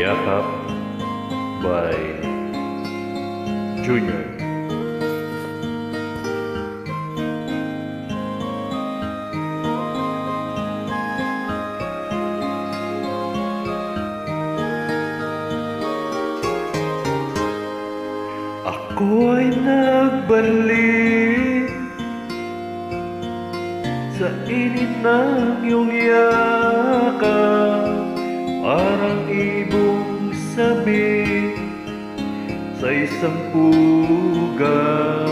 Yakap by Junior. Ako ay nagbalik sa init ng iyong yakap, parang ibong sabi sa isang pugaw.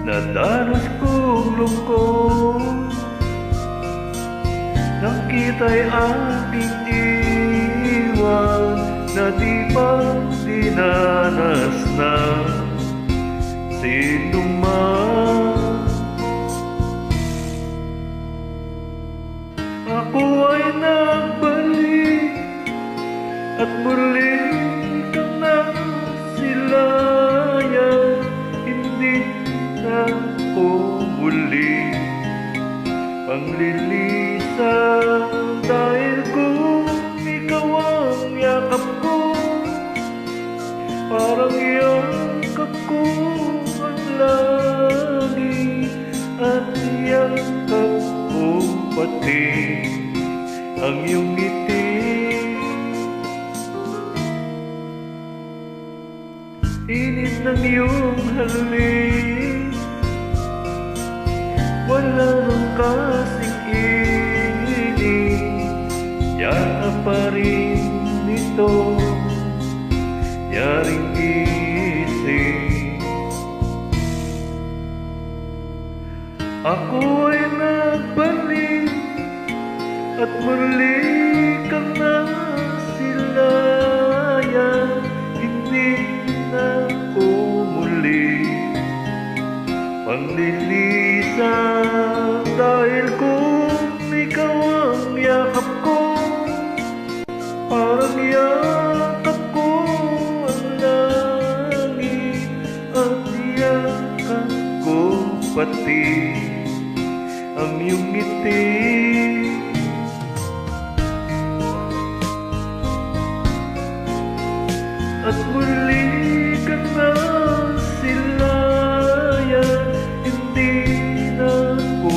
Nadanas kong lungkot nang kita'y aking iwan, na di pa dinanas na sino man. Ako ay nagbalik at muli kang nasilayan, hindi na ako muli panglilisan, dahil kung ikaw ang yakap ko, parang yakap ko ang langit, at yakap ko pati ang iyong ngiti. Init ng iyong halik, wala nang kasing init, yakap pa rin nito, yaring isip. Ako ay nagbalik at muli kang nasilayan, hindi na ako muli panlilisan, dahil kung ikaw ang yakap ko, parang yakap ko ang langit, at yakap ko pati ang iyong ngiti. At muli kang nasilayan, hindi na ako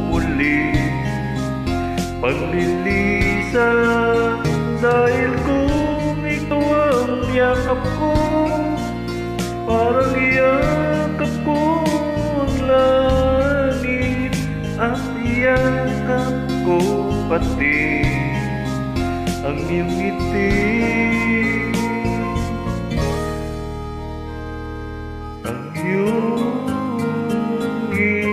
muli paglilisan, dahil kung ito ang yakap ko, parang yakap ko ang langit, at yakap ko pati ang iyong ngiti. Ang iyong ngiti.